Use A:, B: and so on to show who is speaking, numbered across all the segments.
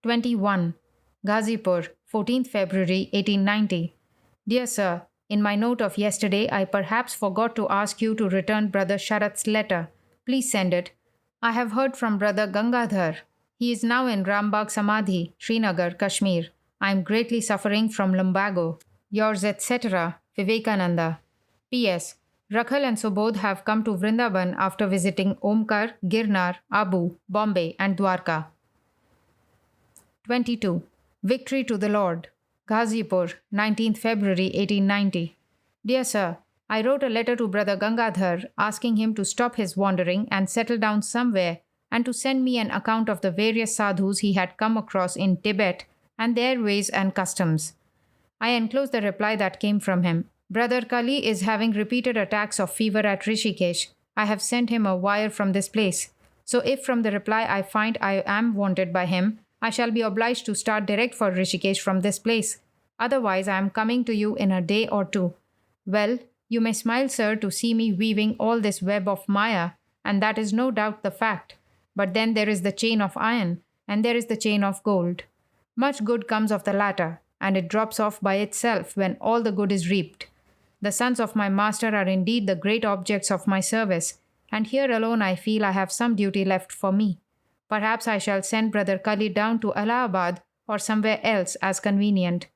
A: 21. Ghazipur, 14th February 1890. Dear Sir, in my note of yesterday, I perhaps forgot to ask you to return Brother Sharat's letter. Please send it. I have heard from Brother Gangadhar. He is now in Rambagh Samadhi, Srinagar, Kashmir. I am greatly suffering from lumbago. Yours, etc., Vivekananda. P.S. Rakhal and Subodh have come to Vrindavan after visiting Omkar, Girnar, Abu, Bombay, and Dwarka. 22. Victory to the Lord. Ghazipur, 19th February 1890. Dear Sir, I wrote a letter to Brother Gangadhar asking him to stop his wandering and settle down somewhere and to send me an account of the various sadhus he had come across in Tibet and their ways and customs. I enclose the reply that came from him. Brother Kali is having repeated attacks of fever at Rishikesh. I have sent him a wire from this place. So if from the reply I find I am wanted by him, I shall be obliged to start direct for Rishikesh from this place. Otherwise, I am coming to you in a day or two. Well, you may smile, sir, to see me weaving all this web of Maya, and that is no doubt the fact. But then there is the chain of iron, and there is the chain of gold. Much good comes of the latter, and it drops off by itself when all the good is reaped. The sons of my master are indeed the great objects of my service, and here alone I feel I have some duty left for me. Perhaps I shall send Brother Kali down to Allahabad or somewhere else as convenient.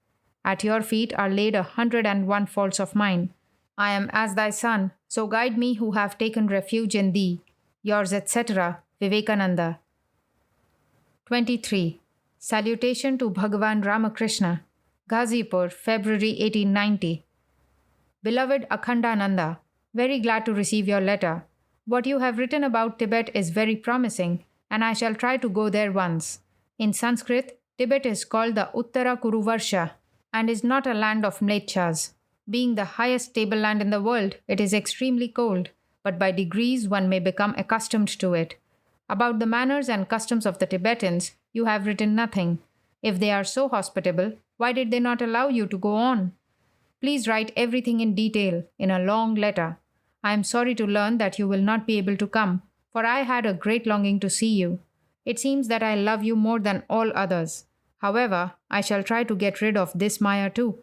A: At your feet are laid 101 faults of mine. I am as thy son, so guide me who have taken refuge in thee. Yours, etc., Vivekananda. 23. Salutation to Bhagavan Ramakrishna. Ghazipur, February 1890. Beloved Akhandananda, very glad to receive your letter. What you have written about Tibet is very promising, and I shall try to go there once. In Sanskrit, Tibet is called the Uttara Kuruvarsha and is not a land of mlechas. Being the highest tableland in the world, it is extremely cold, but by degrees one may become accustomed to it. About the manners and customs of the Tibetans, you have written nothing. If they are so hospitable, why did they not allow you to go on? Please write everything in detail in a long letter. I am sorry to learn that you will not be able to come, for I had a great longing to see you. It seems that I love you more than all others. However, I shall try to get rid of this Maya too.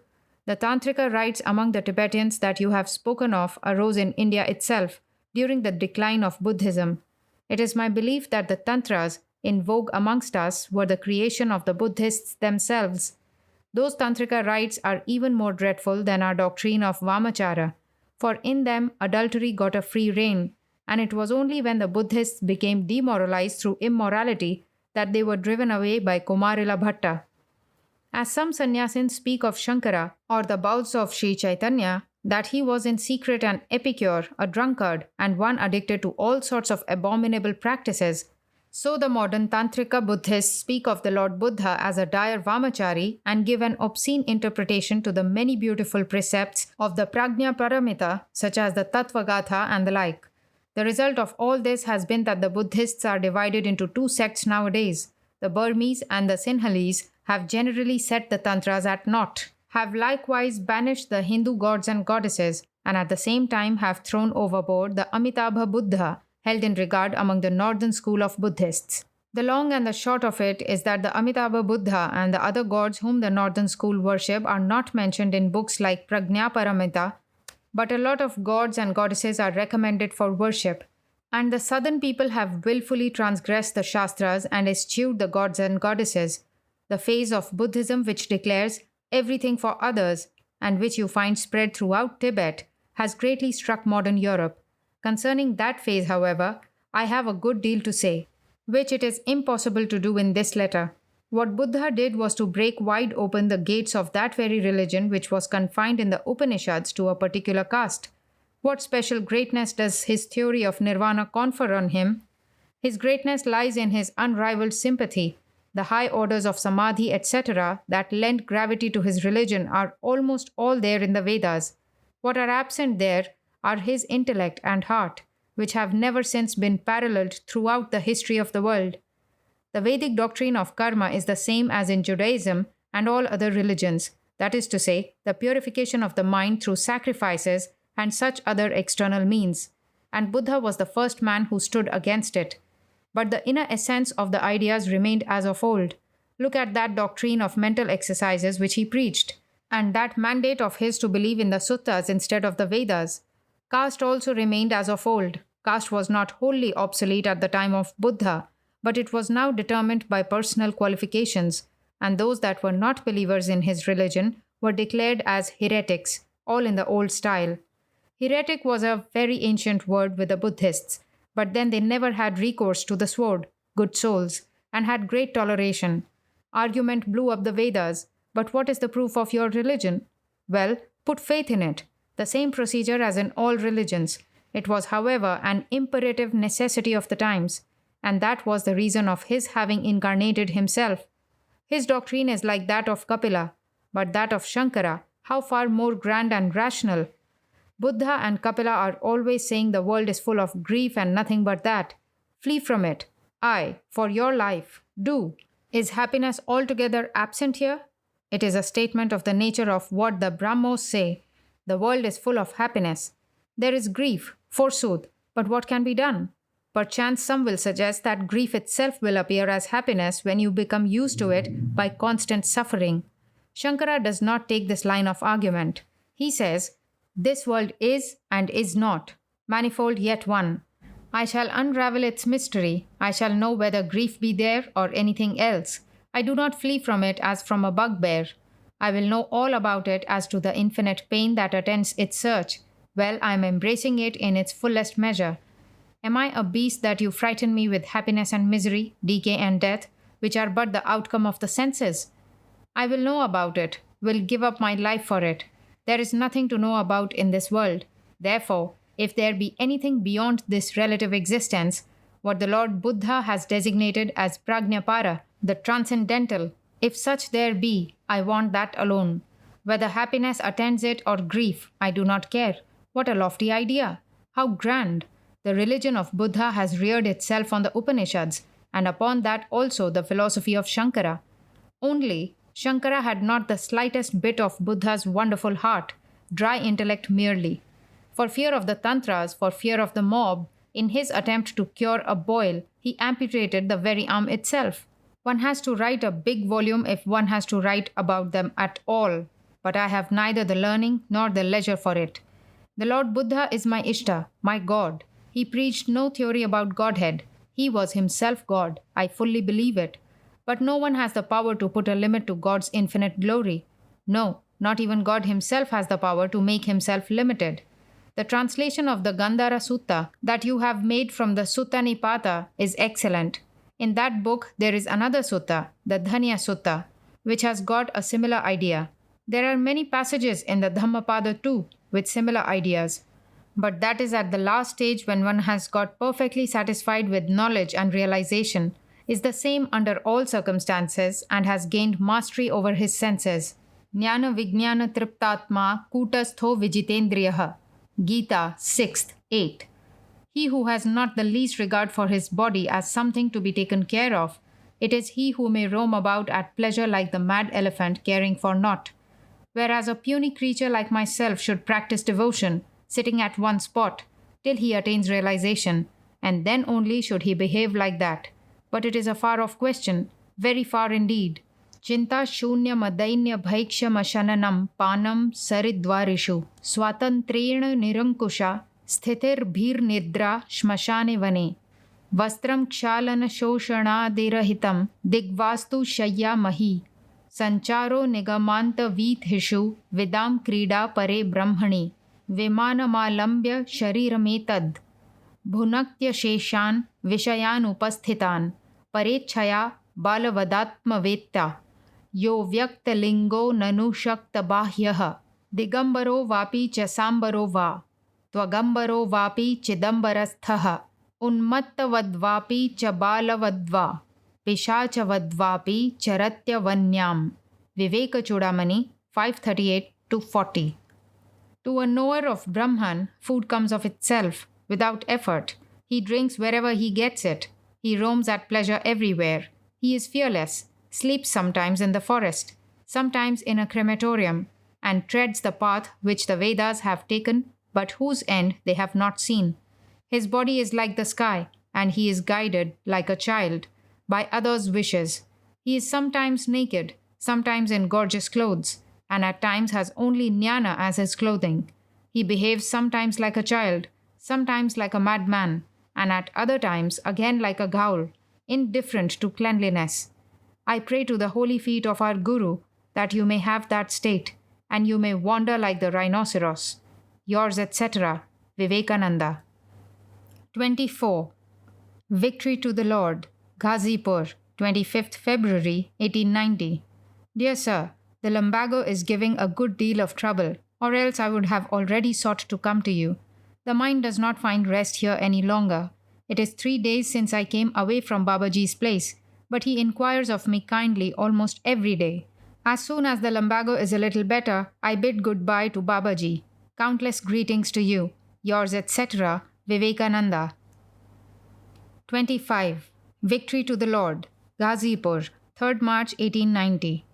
A: The Tantrika rites among the Tibetans that you have spoken of arose in India itself during the decline of Buddhism. It is my belief that the Tantras in vogue amongst us were the creation of the Buddhists themselves. Those Tantrika rites are even more dreadful than our doctrine of Vamachara, for in them adultery got a free rein, and it was only when the Buddhists became demoralized through immorality that they were driven away by Kumarila Bhatta. As some sannyasins speak of Shankara or the bowels of Sri Chaitanya, that he was in secret an epicure, a drunkard, and one addicted to all sorts of abominable practices, so the modern Tantrika Buddhists speak of the Lord Buddha as a dire Vamachari and give an obscene interpretation to the many beautiful precepts of the Prajna Paramita, such as the Tattvagatha and the like. The result of all this has been that the Buddhists are divided into two sects nowadays. The Burmese and the Sinhalese have generally set the Tantras at naught, have likewise banished the Hindu gods and goddesses, and at the same time have thrown overboard the Amitabha Buddha, held in regard among the northern school of Buddhists. The long and the short of it is that the Amitabha Buddha and the other gods whom the northern school worship are not mentioned in books like Prajna Paramita, but a lot of gods and goddesses are recommended for worship. And the southern people have willfully transgressed the Shastras and eschewed the gods and goddesses. The phase of Buddhism which declares everything for others, and which you find spread throughout Tibet, has greatly struck modern Europe. Concerning that phase, however, I have a good deal to say, which it is impossible to do in this letter. What Buddha did was to break wide open the gates of that very religion which was confined in the Upanishads to a particular caste. What special greatness does his theory of nirvana confer on him? His greatness lies in his unrivaled sympathy. The high orders of samadhi, etc., that lend gravity to his religion are almost all there in the Vedas. What are absent there are his intellect and heart, which have never since been paralleled throughout the history of the world. The Vedic doctrine of karma is the same as in Judaism and all other religions, that is to say, the purification of the mind through sacrifices and such other external means, and Buddha was the first man who stood against it. But the inner essence of the ideas remained as of old. Look at that doctrine of mental exercises which he preached, and that mandate of his to believe in the suttas instead of the Vedas. Caste also remained as of old. Caste was not wholly obsolete at the time of Buddha, but it was now determined by personal qualifications, and those that were not believers in his religion were declared as heretics, all in the old style. Heretic was a very ancient word with the Buddhists, but then they never had recourse to the sword, good souls, and had great toleration. Argument blew up the Vedas, but what is the proof of your religion? Well, put faith in it. The same procedure as in all religions. It was, however, an imperative necessity of the times, and that was the reason of his having incarnated himself. His doctrine is like that of Kapila, but that of Shankara, how far more grand and rational. Buddha and Kapila are always saying the world is full of grief and nothing but that. Flee from it. Aye, for your life. Do. Is happiness altogether absent here? It is a statement of the nature of what the Brahmos say. The world is full of happiness. There is grief, forsooth, but what can be done? Perchance some will suggest that grief itself will appear as happiness when you become used to it by constant suffering. Shankara does not take this line of argument. He says, this world is and is not, manifold yet one. I shall unravel its mystery. I shall know whether grief be there or anything else. I do not flee from it as from a bugbear. I will know all about it as to the infinite pain that attends its search. Well, I am embracing it in its fullest measure. Am I a beast that you frighten me with happiness and misery, decay and death, which are but the outcome of the senses? I will know about it, will give up my life for it. There is nothing to know about in this world. Therefore, if there be anything beyond this relative existence, what the Lord Buddha has designated as Prajnapara, the transcendental, if such there be, I want that alone. Whether happiness attends it or grief, I do not care. What a lofty idea! How grand! The religion of Buddha has reared itself on the Upanishads, and upon that also the philosophy of Shankara. Only, Shankara had not the slightest bit of Buddha's wonderful heart, dry intellect merely. For fear of the tantras, for fear of the mob, in his attempt to cure a boil, he amputated the very arm itself. One has to write a big volume if one has to write about them at all, but I have neither the learning nor the leisure for it. The Lord Buddha is my Ishta, my God. He preached no theory about Godhead. He was himself God. I fully believe it. But no one has the power to put a limit to God's infinite glory. No, not even God himself has the power to make himself limited. The translation of the Gandhara Sutta that you have made from the Sutta Nipata is excellent. In that book, there is another sutta, the Dhanya Sutta, which has got a similar idea. There are many passages in the Dhammapada too, with similar ideas. But that is at the last stage when one has got perfectly satisfied with knowledge and realization, is the same under all circumstances, and has gained mastery over his senses. Jnana Vijnana Triptatma Kutastho Vijitendriyaha. Gita 6th, 8. He who has not the least regard for his body as something to be taken care of, it is he who may roam about at pleasure like the mad elephant caring for naught. Whereas a puny creature like myself should practice devotion, sitting at one spot, till he attains realization, and then only should he behave like that. But it is a far-off question, very far indeed. Chinta shunya madainya bhaiksha mashananam panam saridvarishu swatantrena nirankusha स्थितिर भीर निद्रा श्मशाने वने वस्त्रम क्षालन शोषणादिरहितं दिग्वास्तु शय्या मही संचारो निगमांत वीथिषु विदाम क्रीडा परे ब्रह्मणि विमानमालम्ब्य शरीरमेतद् भुनक्त्य शेषान् विषयान् उपस्थितान् परेच्छया बालवदात्मवेत्ता यो व्यक्तलिंगो ननु शक्तबाह्यः दिगंबरो वापि च सांबरो वा त्वगंबरो वापि चिदंबरस्थः उन्मत्तवद्वापि च बालवद्वा पिशाचवद्वापि चरत्यवन्याम्. Vivekachudamani 538-40. To a knower of Brahman, food comes of itself, without effort. He drinks wherever he gets it. He roams at pleasure everywhere. He is fearless, sleeps sometimes in the forest, sometimes in a crematorium, and treads the path which the Vedas have taken, but whose end they have not seen. His body is like the sky, and he is guided, like a child, by others' wishes. He is sometimes naked, sometimes in gorgeous clothes, and at times has only jnana as his clothing. He behaves sometimes like a child, sometimes like a madman, and at other times again like a ghoul, indifferent to cleanliness. I pray to the holy feet of our Guru that you may have that state, and you may wander like the rhinoceros. Yours, etc., Vivekananda. 24. Victory to the Lord, Ghazipur, 25th February 1890. Dear Sir, the lumbago is giving a good deal of trouble, or else I would have already sought to come to you. The mind does not find rest here any longer. It is 3 days since I came away from Babaji's place, but he inquires of me kindly almost every day. As soon as the lumbago is a little better, I bid goodbye to Babaji. Countless greetings to you. Yours, etc., Vivekananda. 25. Victory to the Lord, Ghazipur, 3rd March 1890.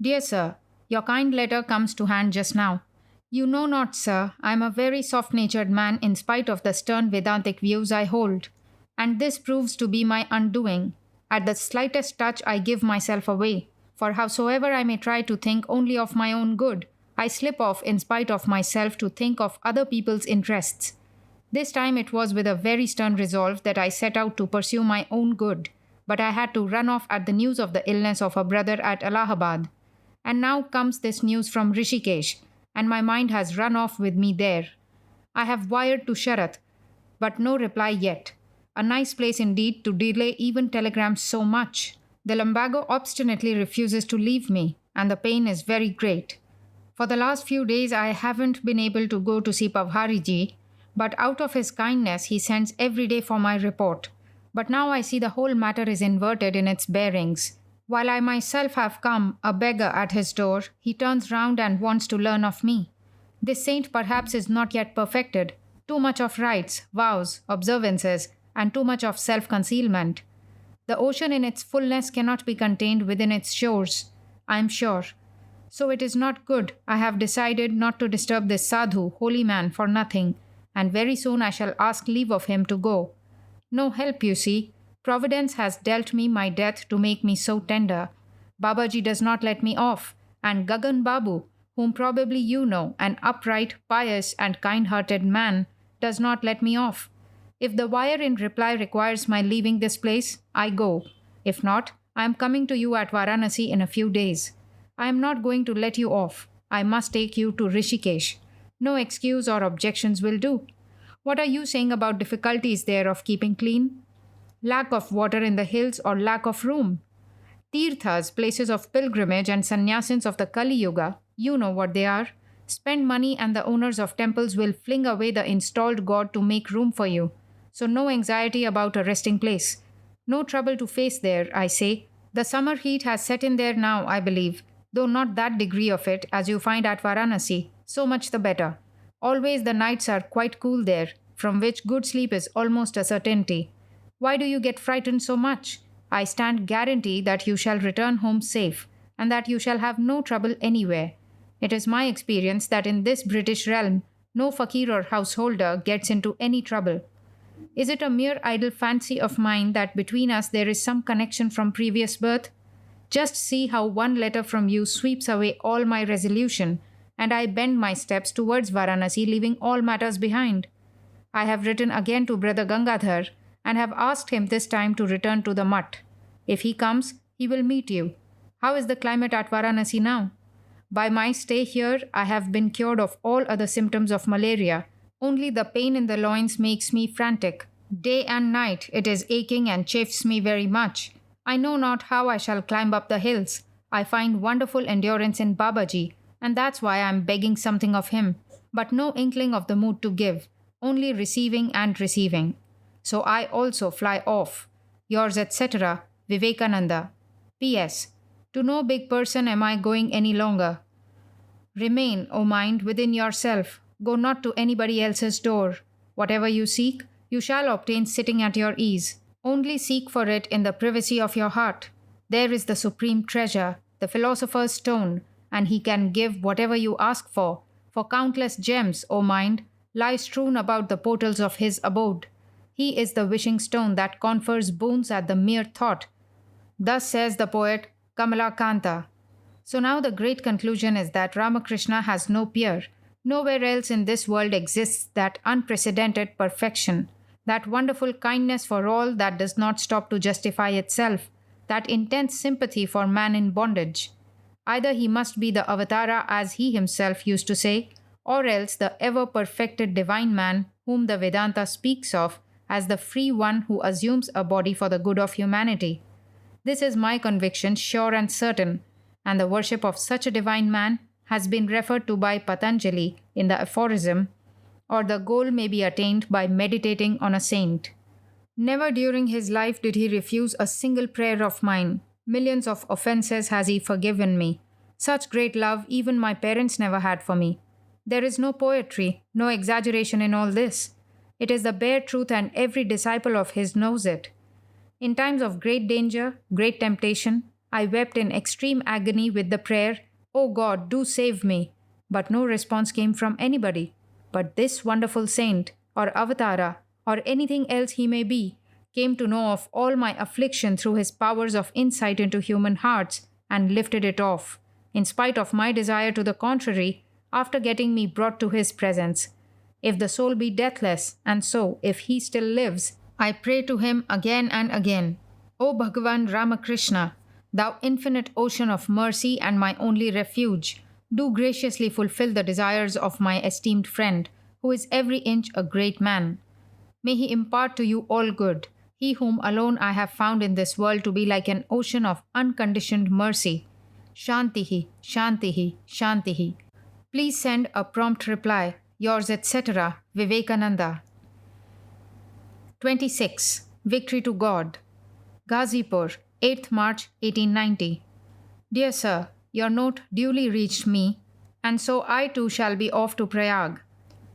A: Dear Sir, your kind letter comes to hand just now. You know not, sir, I am a very soft-natured man in spite of the stern Vedantic views I hold. And this proves to be my undoing. At the slightest touch I give myself away, for howsoever I may try to think only of my own good, I slip off in spite of myself to think of other people's interests. This time it was with a very stern resolve that I set out to pursue my own good, but I had to run off at the news of the illness of a brother at Allahabad. And now comes this news from Rishikesh, and my mind has run off with me there. I have wired to Sharath, but no reply yet. A nice place indeed to delay even telegrams so much. The lumbago obstinately refuses to leave me, and the pain is very great. For the last few days I haven't been able to go to see Pavhariji, but out of his kindness he sends every day for my report. But now I see the whole matter is inverted in its bearings. While I myself have come, a beggar at his door, he turns round and wants to learn of me. This saint perhaps is not yet perfected. Too much of rites, vows, observances, and too much of self-concealment. The ocean in its fullness cannot be contained within its shores, I am sure. So it is not good. I have decided not to disturb this sadhu, holy man, for nothing, and very soon I shall ask leave of him to go. No help, you see. Providence has dealt me my death to make me so tender. Babaji does not let me off, and Gagan Babu, whom probably you know, an upright, pious, and kind-hearted man, does not let me off. If the wire in reply requires my leaving this place, I go. If not, I am coming to you at Varanasi in a few days. I am not going to let you off. I must take you to Rishikesh. No excuse or objections will do. What are you saying about difficulties there of keeping clean? Lack of water in the hills or lack of room? Tirthas, places of pilgrimage, and sannyasins of the Kali Yuga, you know what they are. Spend money and the owners of temples will fling away the installed god to make room for you. So no anxiety about a resting place. No trouble to face there, I say. The summer heat has set in there now, I believe, though not that degree of it as you find at Varanasi. So much the better. Always the nights are quite cool there, from which good sleep is almost a certainty. Why do you get frightened so much? I stand guarantee that you shall return home safe, and that you shall have no trouble anywhere. It is my experience that in this British realm, no fakir or householder gets into any trouble. Is it a mere idle fancy of mine that between us there is some connection from previous birth? Just see how one letter from you sweeps away all my resolution, and I bend my steps towards Varanasi, leaving all matters behind. I have written again to Brother Gangadhar, and have asked him this time to return to the mutt. If he comes, he will meet you. How is the climate at Varanasi now? By my stay here, I have been cured of all other symptoms of malaria. Only the pain in the loins makes me frantic. Day and night it is aching and chafes me very much. I know not how I shall climb up the hills. I find wonderful endurance in Babaji, and that's why I am begging something of him, but no inkling of the mood to give, only receiving and receiving. So I also fly off. Yours, etc., Vivekananda. P.S. To no big person am I going any longer. Remain, O mind, within yourself. Go not to anybody else's door. Whatever you seek, you shall obtain sitting at your ease. Only seek for it in the privacy of your heart. There is the supreme treasure, the philosopher's stone, and he can give whatever you ask for countless gems, O mind, lie strewn about the portals of his abode. He is the wishing stone that confers boons at the mere thought. Thus says the poet Kamalakanta. So now the great conclusion is that Ramakrishna has no peer. Nowhere else in this world exists that unprecedented perfection, that wonderful kindness for all that does not stop to justify itself, that intense sympathy for man in bondage. Either he must be the avatara as he himself used to say, or else the ever perfected divine man whom the Vedanta speaks of as the free one who assumes a body for the good of humanity. This is my conviction, sure and certain, and the worship of such a divine man has been referred to by Patanjali in the aphorism, or the goal may be attained by meditating on a saint. Never during his life did he refuse a single prayer of mine. Millions of offenses has he forgiven me. Such great love even my parents never had for me. There is no poetry, no exaggeration in all this. It is the bare truth, and every disciple of his knows it. In times of great danger, great temptation, I wept in extreme agony with the prayer, "O God, do save me." But no response came from anybody. But this wonderful saint, or avatara, or anything else he may be, came to know of all my affliction through his powers of insight into human hearts and lifted it off, in spite of my desire to the contrary, after getting me brought to his presence. If the soul be deathless, and so, if he still lives, I pray to him again and again, "O Bhagavan Ramakrishna, thou infinite ocean of mercy and my only refuge, do graciously fulfill the desires of my esteemed friend, who is every inch a great man. May he impart to you all good, he whom alone I have found in this world to be like an ocean of unconditioned mercy. Shantihi, Shantihi, Shantihi." Please send a prompt reply. Yours, etc., Vivekananda. 26. Victory to God. Ghazipur, 8th March 1890. Dear Sir, your note duly reached me, and so I too shall be off to Prayag.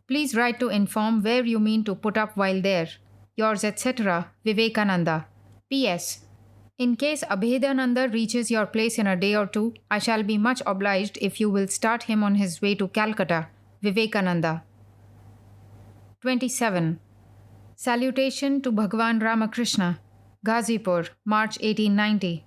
A: Please write to inform where you mean to put up while there. Yours, etc., Vivekananda. P.S. In case Abhedananda reaches your place in a day or two, I shall be much obliged if you will start him on his way to Calcutta. Vivekananda. 27. Salutation to Bhagavan Ramakrishna. Ghazipur, March 1890.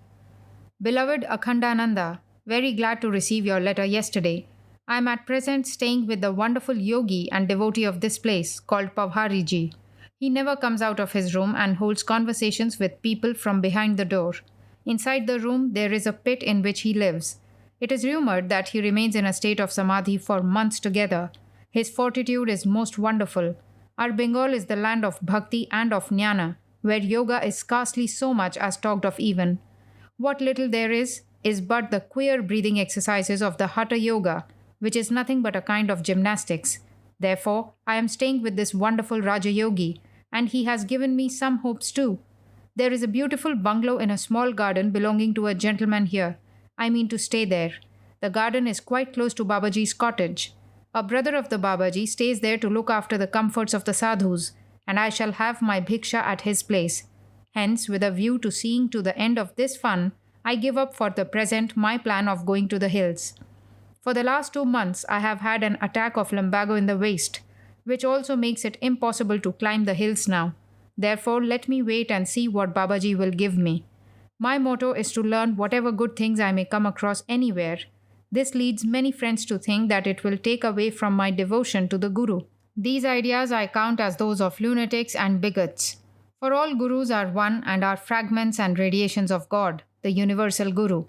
A: Beloved Akhandananda, very glad to receive your letter yesterday. I am at present staying with the wonderful yogi and devotee of this place called Pavhariji. He never comes out of his room and holds conversations with people from behind the door. Inside the room there is a pit in which he lives. It is rumored that he remains in a state of samadhi for months together. His fortitude is most wonderful. Our Bengal is the land of bhakti and of jnana, where yoga is scarcely so much as talked of even. What little there is but the queer breathing exercises of the Hatha Yoga, which is nothing but a kind of gymnastics. Therefore, I am staying with this wonderful Raja Yogi, and he has given me some hopes too. There is a beautiful bungalow in a small garden belonging to a gentleman here. I mean to stay there. The garden is quite close to Babaji's cottage. A brother of the Babaji stays there to look after the comforts of the sadhus, and I shall have my bhiksha at his place. Hence, with a view to seeing to the end of this fun, I give up for the present my plan of going to the hills. For the last 2 months, I have had an attack of lumbago in the waist, which also makes it impossible to climb the hills now. Therefore, let me wait and see what Babaji will give me. My motto is to learn whatever good things I may come across anywhere. This leads many friends to think that it will take away from my devotion to the Guru. These ideas I count as those of lunatics and bigots. For all Gurus are one and are fragments and radiations of God, the universal Guru.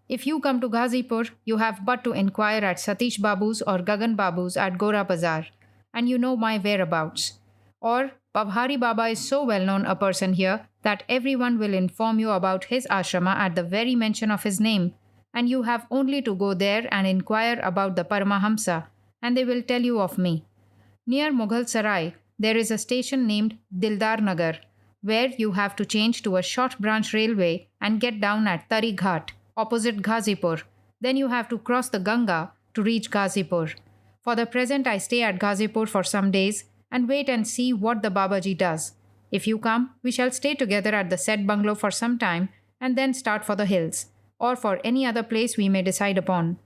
A: If you come to Ghazipur, you have but to inquire at Satish Babu's or Gagan Babu's at Gora Bazar, and you know my whereabouts. Or, Pavhari Baba is so well known a person here that everyone will inform you about his ashrama at the very mention of his name, and you have only to go there and inquire about the Paramahamsa, and they will tell you of me. Near Mughal Sarai, there is a station named Dildar Nagar, where you have to change to a short branch railway and get down at Tari Ghat, opposite Ghazipur. Then you have to cross the Ganga to reach Ghazipur. For the present, I stay at Ghazipur for some days and wait and see what the Babaji does. If you come, we shall stay together at the said bungalow for some time and then start for the hills, or for any other place we may decide upon.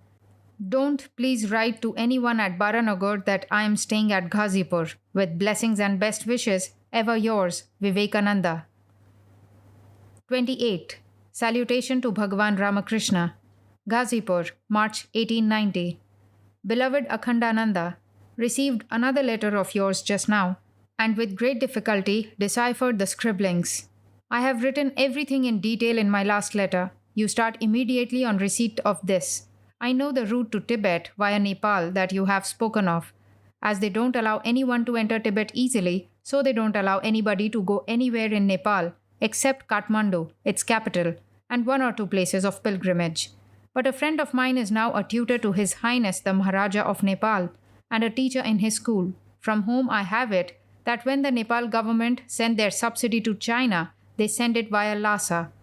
A: Don't please write to anyone at Baranagar that I am staying at Ghazipur. With blessings and best wishes, ever yours, Vivekananda. 28. Salutation to Bhagavan Ramakrishna. Ghazipur, March 1890. Beloved Akhandananda, received another letter of yours just now, and with great difficulty deciphered the scribblings. I have written everything in detail in my last letter. You start immediately on receipt of this. I know the route to Tibet via Nepal that you have spoken of. As they don't allow anyone to enter Tibet easily, so they don't allow anybody to go anywhere in Nepal except Kathmandu, its capital, and one or two places of pilgrimage. But a friend of mine is now a tutor to His Highness the Maharaja of Nepal and a teacher in his school, from whom I have it that when the Nepal government send their subsidy to China, they send it via Lhasa.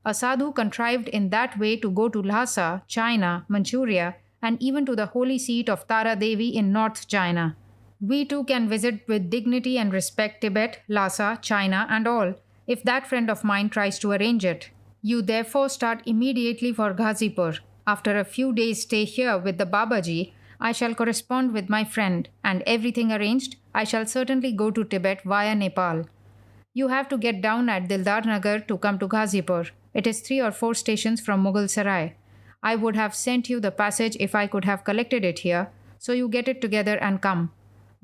A: A sadhu contrived in that way to go to Lhasa, China, Manchuria, and even to the holy seat of Tara Devi in North China. We too can visit with dignity and respect Tibet, Lhasa, China, and all, if that friend of mine tries to arrange it. You therefore start immediately for Ghazipur. After a few days' stay here with the Babaji, I shall correspond with my friend, and everything arranged, I shall certainly go to Tibet via Nepal. You have to get down at Dildar Nagar to come to Ghazipur. It is 3 or 4 stations from Mughal Sarai. I would have sent you the passage if I could have collected it here, so you get it together and come.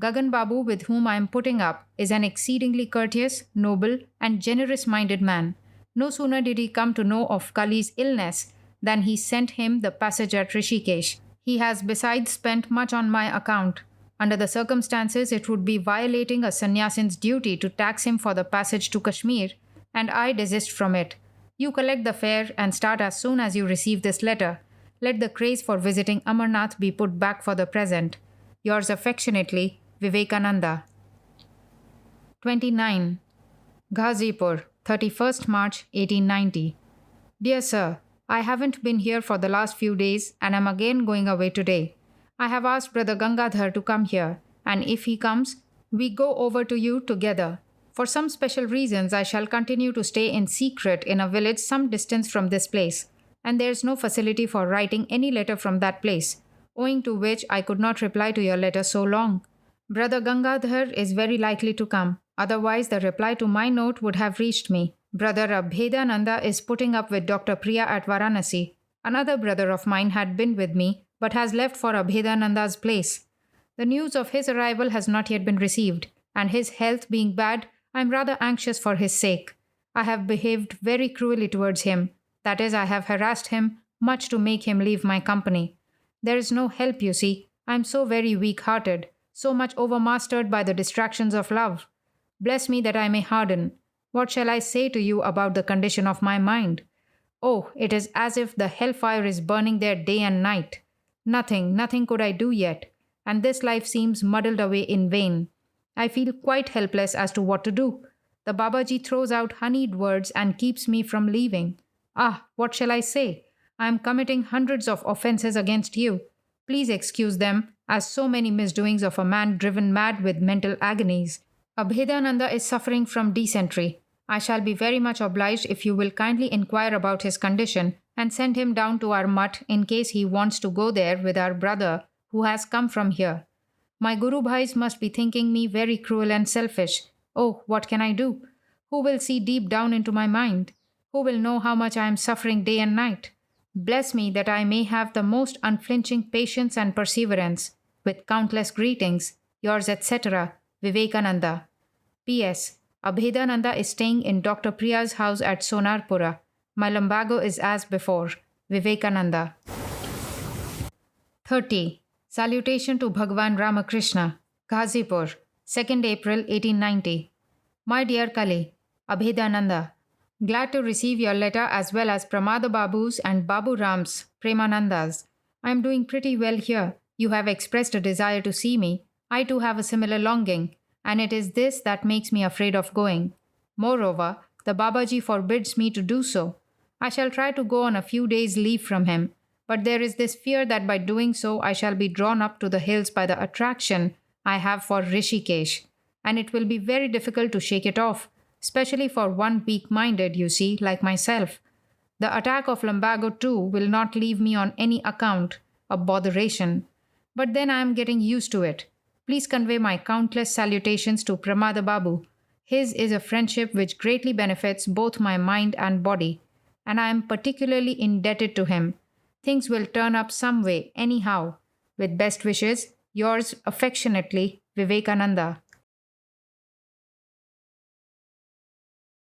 A: Gagan Babu, with whom I am putting up, is an exceedingly courteous, noble, and generous-minded man. No sooner did he come to know of Kali's illness than he sent him the passage at Rishikesh. He has besides spent much on my account. Under the circumstances, it would be violating a sannyasin's duty to tax him for the passage to Kashmir, and I desist from it. You collect the fare and start as soon as you receive this letter. Let the craze for visiting Amarnath be put back for the present. Yours affectionately, Vivekananda. 29. Ghazipur, 31st March 1890. Dear Sir, I haven't been here for the last few days and am again going away today. I have asked Brother Gangadhar to come here, and if he comes, we go over to you together. For some special reasons, I shall continue to stay in secret in a village some distance from this place, and there is no facility for writing any letter from that place, owing to which I could not reply to your letter so long. Brother Gangadhar is very likely to come, otherwise the reply to my note would have reached me. Brother Abhedananda is putting up with Dr. Priya at Varanasi. Another brother of mine had been with me, but has left for Abhedananda's place. The news of his arrival has not yet been received, and his health being bad, I am rather anxious for his sake. I have behaved very cruelly towards him. That is, I have harassed him much to make him leave my company. There is no help, you see. I am so very weak-hearted, so much overmastered by the distractions of love. Bless me that I may harden. What shall I say to you about the condition of my mind? Oh, it is as if the hellfire is burning there day and night. Nothing could I do yet, and this life seems muddled away in vain. I feel quite helpless as to what to do. The Babaji throws out honeyed words and keeps me from leaving. Ah, what shall I say? I am committing hundreds of offenses against you. Please excuse them, as so many misdoings of a man driven mad with mental agonies. Abhedananda is suffering from dysentery. I shall be very much obliged if you will kindly inquire about his condition and send him down to our mutt in case he wants to go there with our brother who has come from here. My Guru Bhais must be thinking me very cruel and selfish. Oh, what can I do? Who will see deep down into my mind? Who will know how much I am suffering day and night? Bless me that I may have the most unflinching patience and perseverance. With countless greetings, yours etc., Vivekananda. P.S. Abhedananda is staying in Dr. Priya's house at Sonarpura. My lumbago is as before. Vivekananda. 30. Salutation to Bhagavan Ramakrishna. Ghazipur, 2nd April 1890. My dear Kali, Abhedananda. Glad to receive your letter as well as Pramada Babu's and Babu Ram's, Premananda's. I am doing pretty well here. You have expressed a desire to see me. I too have a similar longing, and it is this that makes me afraid of going. Moreover, the Babaji forbids me to do so. I shall try to go on a few days' leave from him, but there is this fear that by doing so I shall be drawn up to the hills by the attraction I have for Rishikesh, and it will be very difficult to shake it off, especially for one weak-minded, you see, like myself. The attack of lumbago too will not leave me on any account, a botheration. But then I am getting used to it. Please convey my countless salutations to Pramada Babu. His is a friendship which greatly benefits both my mind and body. and I am particularly indebted to him. Things will turn up some way, anyhow. With best wishes, yours affectionately, Vivekananda.